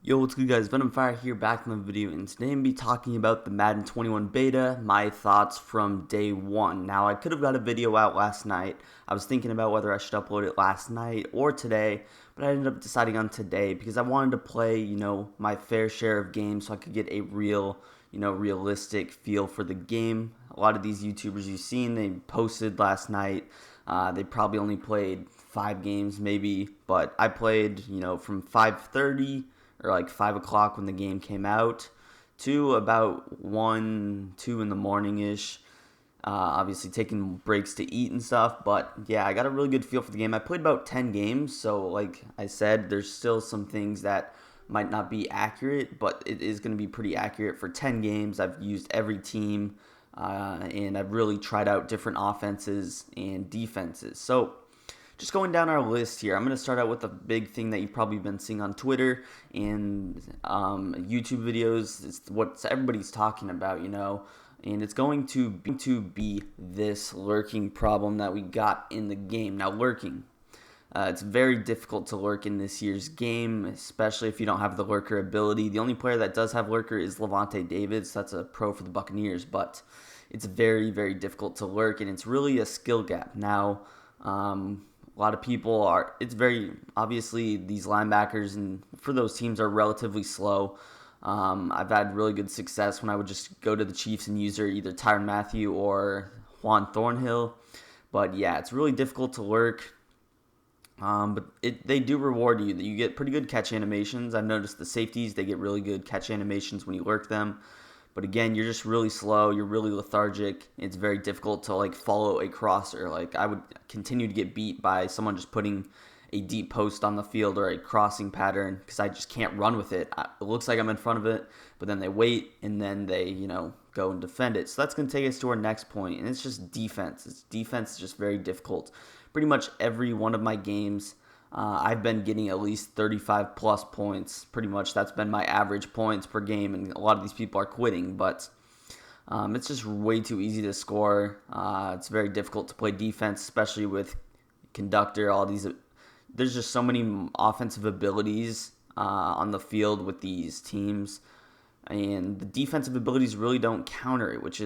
Yo, what's good guys? Venom Fire here back in the video, and today I'm going to be talking about the Madden 21 beta, my thoughts from day one. Now, I could have got a video out last night. I was thinking about whether I should upload it last night or today, but I ended up deciding on today because I wanted to play, my fair share of games so I could get a realistic feel for the game. A lot of these YouTubers you've seen, they posted last night. They probably only played 5 games maybe, but I played, from 5:30 or like 5 o'clock when the game came out to about 1, 2 in the morning ish. Obviously taking breaks to eat and stuff, but yeah, I got a really good feel for the game. I played about 10 games, so like I said, there's still some things that might not be accurate, but it is going to be pretty accurate for 10 games. I've used every team, and I've really tried out different offenses and defenses. So just going down our list here, I'm going to start out with a big thing that you've probably been seeing on Twitter and YouTube videos. It's what everybody's talking about, and it's going to be this lurking problem that we got in the game. Now, lurking. It's very difficult to lurk in this year's game, especially if you don't have the lurker ability. The only player that does have lurker is Levante Davids. That's a pro for the Buccaneers, but it's very, very difficult to lurk, and it's really a skill gap. Now, a lot of people are, it's very, obviously these linebackers and for those teams are relatively slow. I've had really good success when I would just go to the Chiefs and use either Tyrann Mathieu or Juan Thornhill. But yeah, it's really difficult to lurk. But they do reward you. You get pretty good catch animations. I've noticed the safeties, they get really good catch animations when you lurk them. But again, you're just really slow. You're really lethargic. It's very difficult to like follow a crosser. Like I would continue to get beat by someone just putting a deep post on the field or a crossing pattern because I just can't run with it. It looks like I'm in front of it, but then they wait and then they, go and defend it. So that's going to take us to our next point, and it's just defense. Defense is just very difficult. Pretty much every one of my games, I've been getting at least 35 plus points. Pretty much that's been my average points per game, and a lot of these people are quitting, but it's just way too easy to score. It's very difficult to play defense, especially with conductor, all these. There's just so many offensive abilities on the field with these teams, and the defensive abilities really don't counter it, which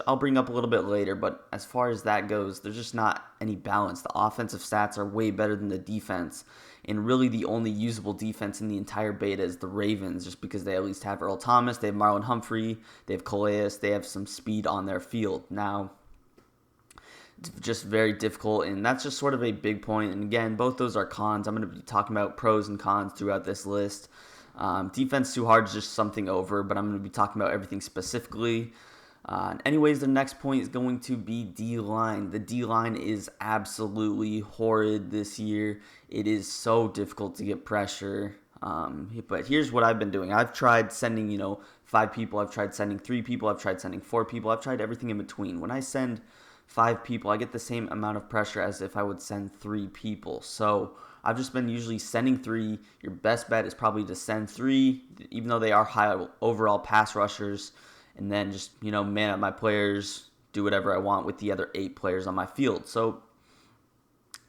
I'll bring up a little bit later. But as far as that goes, there's just not any balance. The offensive stats are way better than the defense, and really the only usable defense in the entire beta is the Ravens, just because they at least have Earl Thomas, they have Marlon Humphrey, they have Calais, they have some speed on their field. Now, it's just very difficult, and that's just sort of a big point. And again, both those are cons. I'm going to be talking about pros and cons throughout this list. Defense too hard is just something over, but I'm going to be talking about everything specifically. Anyways, the next point is going to be D-line. The D-line is absolutely horrid this year. It is so difficult to get pressure. But here's what I've been doing. I've tried sending, 5 people. I've tried sending 3 people. I've tried sending 4 people. I've tried everything in between. When I send 5 people, I get the same amount of pressure as if I would send 3 people. So I've just been usually sending 3. Your best bet is probably to send 3, even though they are high overall pass rushers, and then just, man up my players, do whatever I want with the other 8 players on my field. So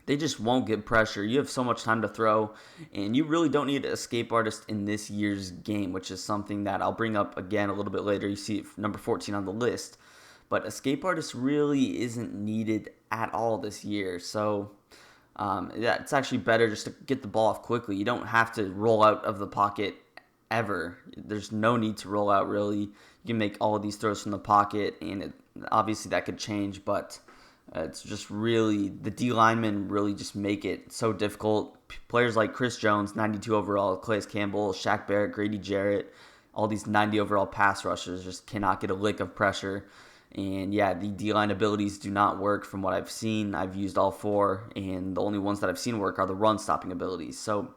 they just won't get pressure. You have so much time to throw, and you really don't need an escape artist in this year's game, which is something that I'll bring up again a little bit later. You see it number 14 on the list. But escape artist really isn't needed at all this year. So yeah, it's actually better just to get the ball off quickly. You don't have to roll out of the pocket ever. There's no need to roll out, really. You can make all of these throws from the pocket, and obviously that could change, but it's just really, the D linemen really just make it so difficult. Players like Chris Jones, 92 overall, Calais Campbell, Shaq Barrett, Grady Jarrett, all these 90 overall pass rushers just cannot get a lick of pressure. And yeah, the D-line abilities do not work from what I've seen. I've used all 4, and the only ones that I've seen work are the run-stopping abilities. So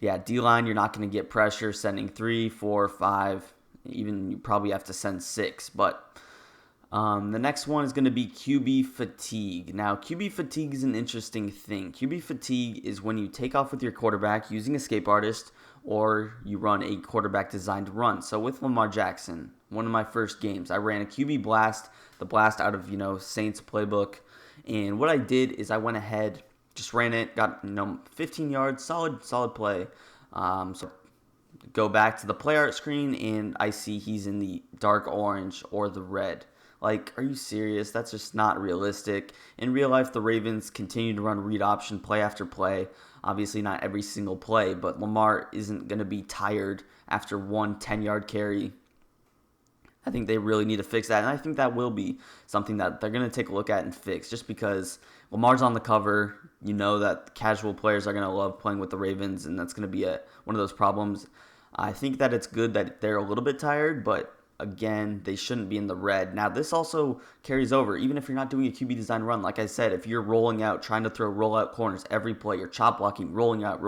yeah, D-line, you're not going to get pressure sending 3, 4, 5. Even you probably have to send 6. But the next one is going to be QB fatigue. Now, QB fatigue is an interesting thing. QB fatigue is when you take off with your quarterback using Escape Artist, or you run a quarterback designed run. So with Lamar Jackson, one of my first games, I ran a QB blast, the blast out of, Saints playbook. And what I did is I went ahead, just ran it, got, 15 yards, solid play. So go back to the play art screen and I see he's in the dark orange or the red. Like, are you serious? That's just not realistic. In real life, the Ravens continue to run read option play after play. Obviously, not every single play, but Lamar isn't going to be tired after one 10-yard carry. I think they really need to fix that, and I think that will be something that they're going to take a look at and fix, just because Lamar's on the cover. You know that casual players are going to love playing with the Ravens, and that's going to be one of those problems. I think that it's good that they're a little bit tired, but again, they shouldn't be in the red. Now, this also carries over, even if you're not doing a QB design run. Like I said, if you're rolling out, trying to throw rollout corners every play, you're chop blocking, rolling out,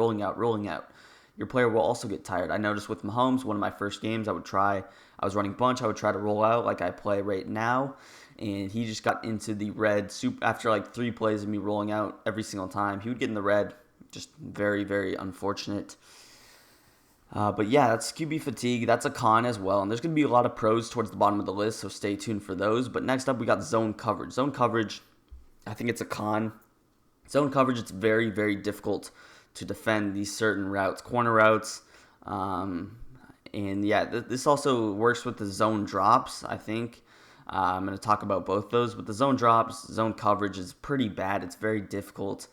your player will also get tired. I noticed with Mahomes, one of my first games, I was running bunch, I would try to roll out like I play right now, and he just got into the red soup after like 3 plays of me rolling out every single time. He would get in the red. Just very, very unfortunate. But yeah, that's QB fatigue. That's a con as well. And there's going to be a lot of pros towards the bottom of the list, so stay tuned for those. But next up, we got zone coverage. Zone coverage, I think it's a con. Zone coverage, it's very, very difficult to defend these certain routes, corner routes. And yeah, this also works with the zone drops, I think. I'm going to talk about both those. But the zone drops, zone coverage is pretty bad. It's very difficult.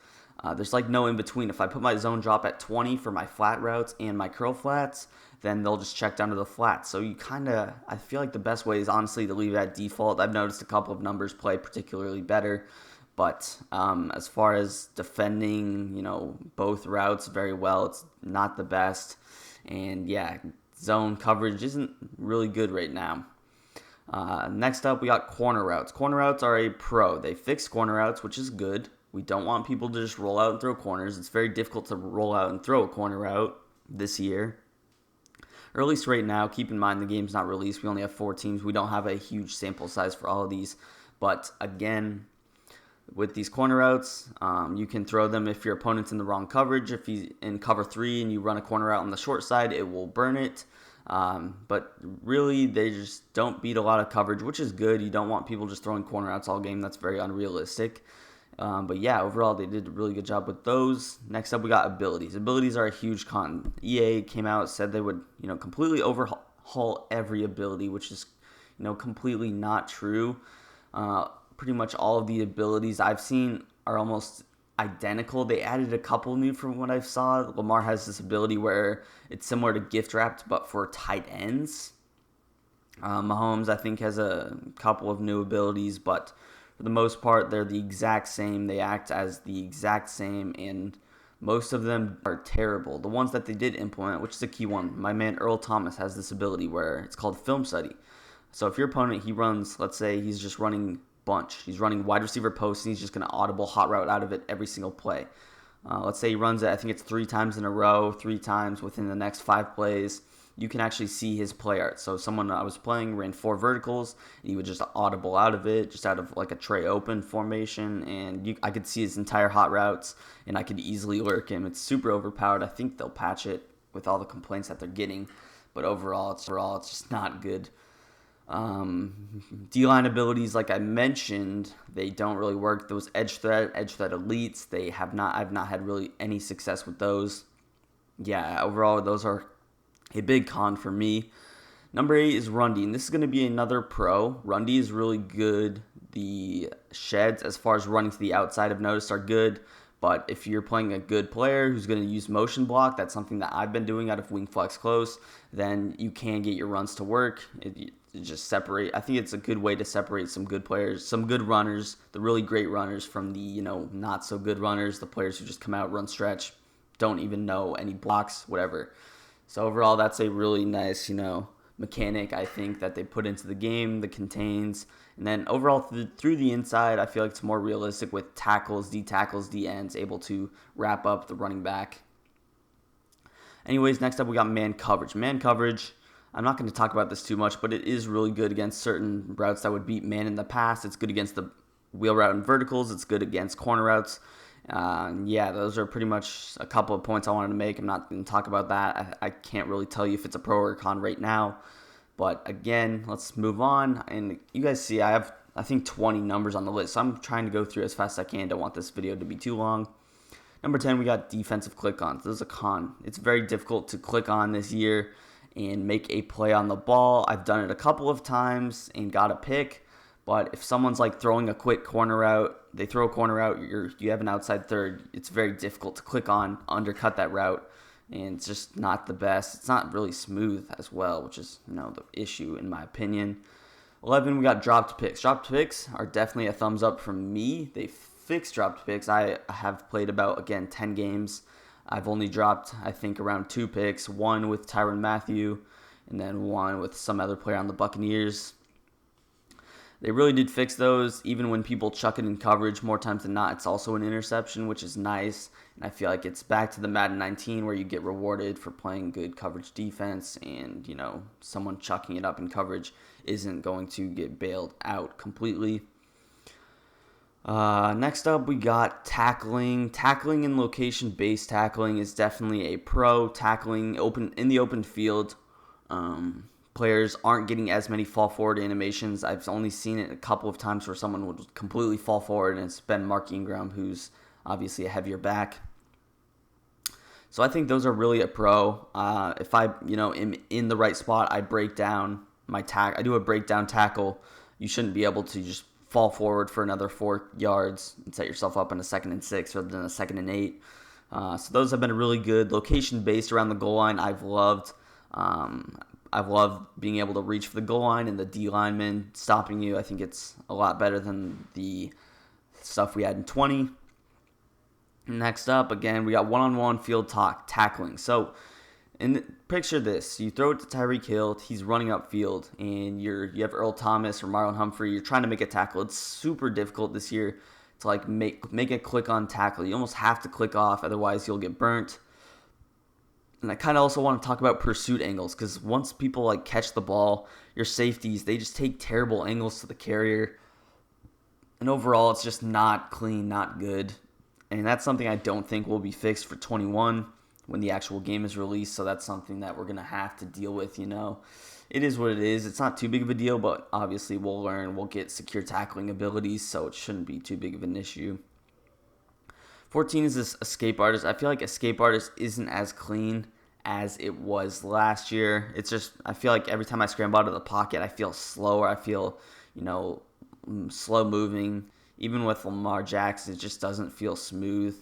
There's like no in between. If I put my zone drop at 20 for my flat routes and my curl flats, then they'll just check down to the flats. So I feel like the best way is honestly to leave it at default. I've noticed a couple of numbers play particularly better. But as far as defending, both routes very well, it's not the best. And yeah, zone coverage isn't really good right now. Next up, we got corner routes. Corner routes are a pro. They fix corner routes, which is good. We don't want people to just roll out and throw corners. It's very difficult to roll out and throw a corner route this year. Or at least right now. Keep in mind the game's not released. We only have 4 teams. We don't have a huge sample size for all of these. But again, with these corner routes, you can throw them if your opponent's in the wrong coverage. If he's in cover 3 and you run a corner out on the short side, it will burn it. But really, they just don't beat a lot of coverage, which is good. You don't want people just throwing corner outs all game. That's very unrealistic. But yeah, overall, they did a really good job with those. Next up, we got abilities. Abilities are a huge con. EA came out, said they would, completely overhaul every ability, which is, completely not true. Pretty much all of the abilities I've seen are almost identical. They added a couple new from what I saw. Lamar has this ability where it's similar to gift wrapped, but for tight ends. Mahomes, I think, has a couple of new abilities, but for the most part, they're the exact same. They act as the exact same, and most of them are terrible. The ones that they did implement, which is a key one, my man Earl Thomas has this ability where it's called film study. So if your opponent, he runs, let's say he's just running bunch. He's running wide receiver post, and he's just going to audible hot route out of it every single play. Let's say he runs it, I think it's 3 times in a row, 3 times within the next 5 plays. You can actually see his play art. So someone I was playing ran 4 verticals, and he would just audible out of it, just out of like a tray open formation, and I could see his entire hot routes, and I could easily lurk him. It's super overpowered. I think they'll patch it with all the complaints that they're getting, but overall, it's just not good. D-line abilities, like I mentioned, they don't really work. Those edge threat elites, I've not had really any success with those. Yeah, overall, those are a big con for me. Number 8 is run D, and this is going to be another pro. Run D is really good. The sheds, as far as running to the outside, I've noticed are good. But if you're playing a good player who's going to use motion block, that's something that I've been doing out of wing flex close, then you can get your runs to work. It just separate. I think it's a good way to separate some good players, some good runners, the really great runners from the, not so good runners, the players who just come out, run stretch, don't even know any blocks, whatever. So overall, that's a really nice, mechanic, I think, that they put into the game, the contains. And then overall, through the inside, I feel like it's more realistic with tackles, D ends, able to wrap up the running back. Anyways, next up, we got man coverage. Man coverage, I'm not going to talk about this too much, but it is really good against certain routes that would beat man in the past. It's good against the wheel route and verticals. It's good against corner routes. Yeah, those are pretty much a couple of points I wanted to make. I'm not going to talk about that. I can't really tell you if it's a pro or a con right now. But again, let's move on. And you guys see I have, I think, 20 numbers on the list. So I'm trying to go through as fast as I can. Don't want this video to be too long. Number 10, we got defensive click-ons. This is a con. It's very difficult to click on this year and make a play on the ball. I've done it a couple of times and got a pick, but if someone's like throwing a quick corner out, they throw a corner out, you have an outside third, it's very difficult to click on, undercut that route, and it's just not the best. It's not really smooth as well, which is, the issue in my opinion. 11, we got dropped picks. Dropped picks are definitely a thumbs up from me. They fixed dropped picks. I have played about, again, 10 games. I've only dropped, I think, around 2 picks. One with Tyrann Mathieu, and then one with some other player on the Buccaneers. They really did fix those. Even when people chuck it in coverage, more times than not, it's also an interception, which is nice. And I feel like it's back to the Madden 19 where you get rewarded for playing good coverage defense, and, someone chucking it up in coverage isn't going to get bailed out completely. Next up, we got tackling. Tackling and location-based tackling is definitely a pro. Tackling in the open field, players aren't getting as many fall forward animations. I've only seen it a couple of times where someone would completely fall forward, and it's been Mark Ingram, who's obviously a heavier back. So I think those are really a pro. If I, am in the right spot, I break down my I do a breakdown tackle. You shouldn't be able to just fall forward for another 4 yards and set yourself up in a 2nd and 6 rather than a 2nd and 8. So those have been really good. Location based around the goal line, I've loved. I've loved being able to reach for the goal line and the D lineman stopping you. I think it's a lot better than the stuff we had in 20. Next up, again, we got one-on-one field tackling. So, picture this: you throw it to Tyreek Hill, he's running upfield, and you have Earl Thomas or Marlon Humphrey. You're trying to make a tackle. It's super difficult this year to make a click-on tackle. You almost have to click off, otherwise you'll get burnt. And I kind of also want to talk about pursuit angles, because once people catch the ball, your safeties, they just take terrible angles to the carrier, and overall it's just not clean, not good. And that's something I don't think will be fixed for 21 when the actual game is released. So that's something that we're going to have to deal with, It is what it is. It's not too big of a deal, but obviously we'll learn. We'll get secure tackling abilities, so it shouldn't be too big of an issue. 14 is this escape artist. I feel like escape artist isn't as clean as it was last year. It's just, I feel like every time I scramble out of the pocket, I feel slower. I feel, slow moving. Even with Lamar Jackson, it just doesn't feel smooth.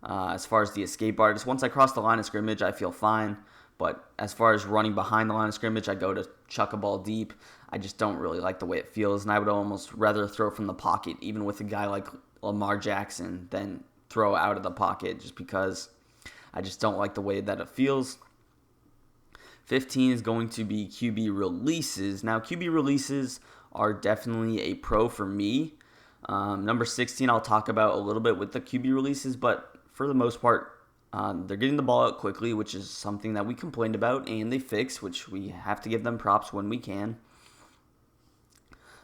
As far as the escape artist, once I cross the line of scrimmage, I feel fine. But as far as running behind the line of scrimmage, I go to chuck a ball deep. I just don't really like the way it feels, and I would almost rather throw from the pocket, even with a guy like Lamar Jackson, than throw out of the pocket, just because I just don't like the way that it feels. 15 is going to be QB releases. Now, QB releases are definitely a pro for me. Number 16, I'll talk about a little bit with the QB releases, but for the most part, they're getting the ball out quickly, which is something that we complained about, and they fixed, which we have to give them props when we can.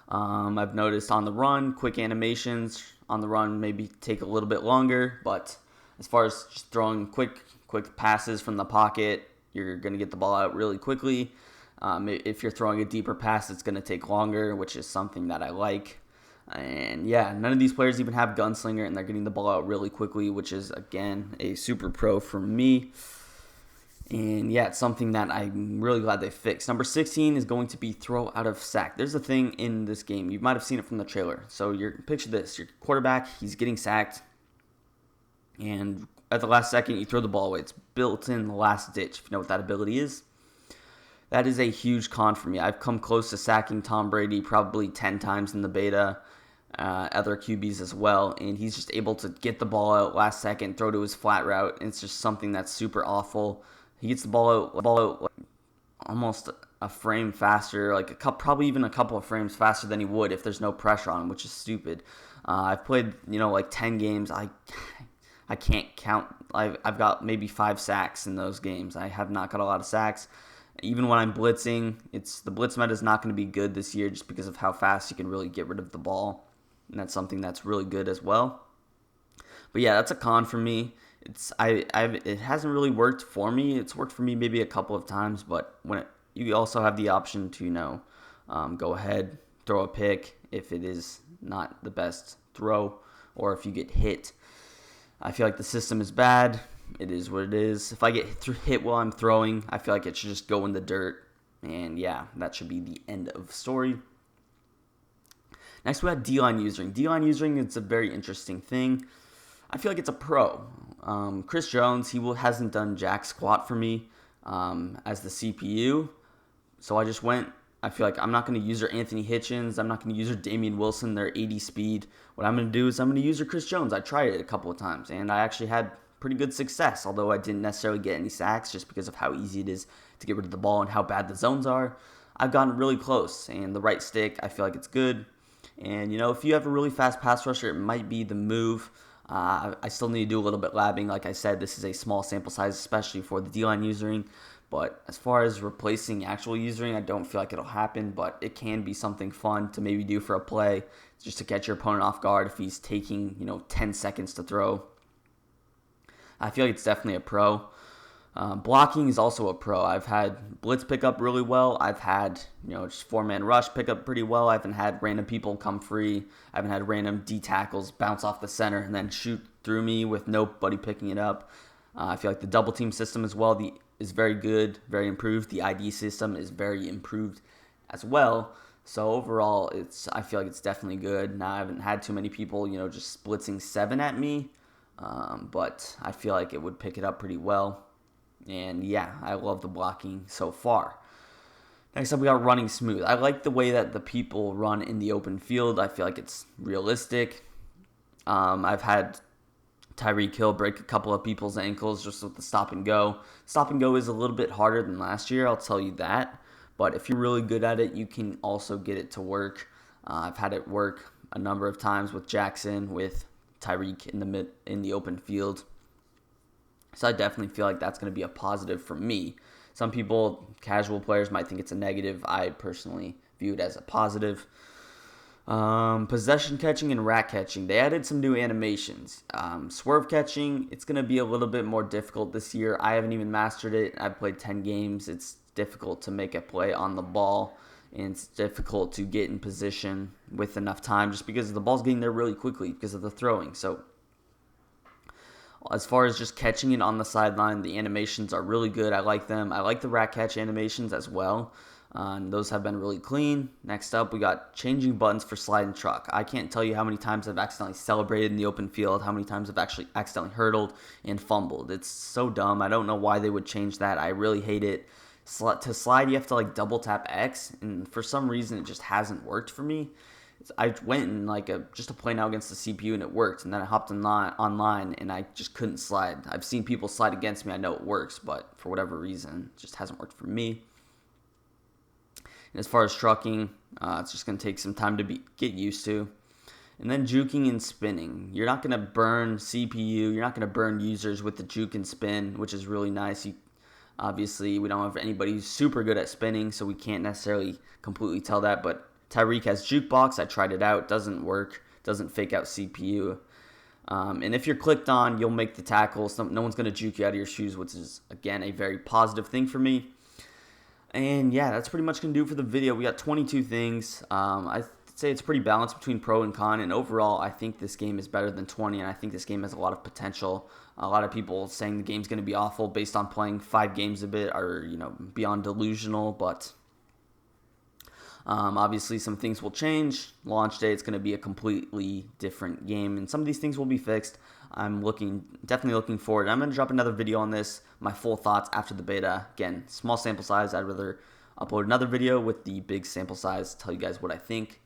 I've noticed on the run, quick animations on the run maybe take a little bit longer, but as far as just throwing quick passes from the pocket, you're going to get the ball out really quickly. If you're throwing a deeper pass, it's going to take longer, which is something that I like. And yeah, none of these players even have gunslinger, and they're getting the ball out really quickly, which is, again, a super pro for me. And yeah, it's something that I'm really glad they fixed. Number 16 is going to be throw out of sack. There's a thing in this game. You might have seen it from the trailer. So picture this. Your quarterback, he's getting sacked, and at the last second, you throw the ball away. It's built in the last ditch, if you know what that ability is. That is a huge con for me. I've come close to sacking Tom Brady probably 10 times in the beta, other QBs as well, and he's just able to get the ball out last second, throw to his flat route, and it's just something that's super awful. He gets the ball out almost a frame faster, probably even a couple of frames faster than he would if there's no pressure on him, which is stupid. I've played 10 games. I can't count. I've got maybe 5 sacks in those games. I have not got a lot of sacks. Even when I'm blitzing, the blitz meta is not going to be good this year just because of how fast you can really get rid of the ball. And that's something that's really good as well. But yeah, that's a con for me. It hasn't really worked for me. It's worked for me maybe a couple of times, but you also have the option to go ahead, throw a pick if it is not the best throw, or if you get hit. I feel like the system is bad. It is what it is. If I get hit while I'm throwing, I feel like it should just go in the dirt. And yeah, that should be the end of story. Next, we have D-line usering. D-line usering, it's a very interesting thing. I feel like it's a pro. Chris Jones, hasn't done jack squat for me as the CPU. So I just went. I feel like I'm not going to use her Anthony Hitchens. I'm not going to use her Damian Wilson. They're 80 speed. What I'm going to do is I'm going to use her Chris Jones. I tried it a couple of times, and I actually had pretty good success, although I didn't necessarily get any sacks just because of how easy it is to get rid of the ball and how bad the zones are. I've gotten really close, and the right stick, I feel like it's good. And, if you have a really fast pass rusher, it might be the move. I still need to do a little bit labbing. Like I said, this is a small sample size, especially for the D-line usering. But as far as replacing actual usering, I don't feel like it'll happen. But it can be something fun to maybe do for a play, just to catch your opponent off guard if he's taking, 10 seconds to throw. I feel like it's definitely a pro. Blocking is also a pro. I've had blitz pick up really well. I've had, just four-man rush pick up pretty well. I haven't had random people come free. I haven't had random D tackles bounce off the center and then shoot through me with nobody picking it up. I feel like the double team system as well is very good, very improved. The ID system is very improved as well. So overall, I feel like it's definitely good. Now I haven't had too many people, just blitzing 7 at me, but I feel like it would pick it up pretty well. And yeah, I love the blocking so far. Next up, we got running smooth. I like the way that the people run in the open field. I feel like it's realistic. I've had Tyreek Hill break a couple of people's ankles just with the stop and go. Stop and go is a little bit harder than last year, I'll tell you that. But if you're really good at it, you can also get it to work. I've had it work a number of times with Jackson, with Tyreek in the open field. So I definitely feel like that's going to be a positive for me. Some people, casual players, might think it's a negative. I personally view it as a positive. Possession catching and rat catching. They added some new animations. Swerve catching, it's going to be a little bit more difficult this year. I haven't even mastered it. I've played 10 games. It's difficult to make a play on the ball, and it's difficult to get in position with enough time just because the ball's getting there really quickly because of the throwing. So as far as just catching it on the sideline, the animations are really good. I like them. I like the rat catch animations as well. And those have been really clean. Next up, we got changing buttons for slide and truck. I can't tell you how many times I've accidentally celebrated in the open field, how many times I've actually accidentally hurdled and fumbled. It's so dumb. I don't know why they would change that. I really hate it. To slide, you have to double tap X, and for some reason, it just hasn't worked for me. I went in just a play now against the CPU and it worked, and then I hopped online and I just couldn't slide. I've seen people slide against me. I know it works, but for whatever reason, it just hasn't worked for me. And as far as trucking, it's just going to take some time to get used to. And then juking and spinning. You're not going to burn CPU. You're not going to burn users with the juke and spin, which is really nice. Obviously, we don't have anybody who's super good at spinning, so we can't necessarily completely tell that, but Tyreek has jukebox. I tried it out. Doesn't work. Doesn't fake out CPU. And if you're clicked on, you'll make the tackle. No one's going to juke you out of your shoes, which is, again, a very positive thing for me. And yeah, that's pretty much going to do it for the video. We got 22 things. I'd say it's pretty balanced between pro and con. And overall, I think this game is better than 20. And I think this game has a lot of potential. A lot of people saying the game's going to be awful based on playing 5 games a bit are, beyond delusional. But obviously, some things will change. Launch day, it's going to be a completely different game, and some of these things will be fixed. I'm definitely looking forward. I'm going to drop another video on this, my full thoughts after the beta. Again, small sample size. I'd rather upload another video with the big sample size, tell you guys what I think.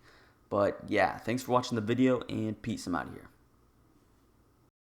But yeah, thanks for watching the video, and peace. I'm out of here.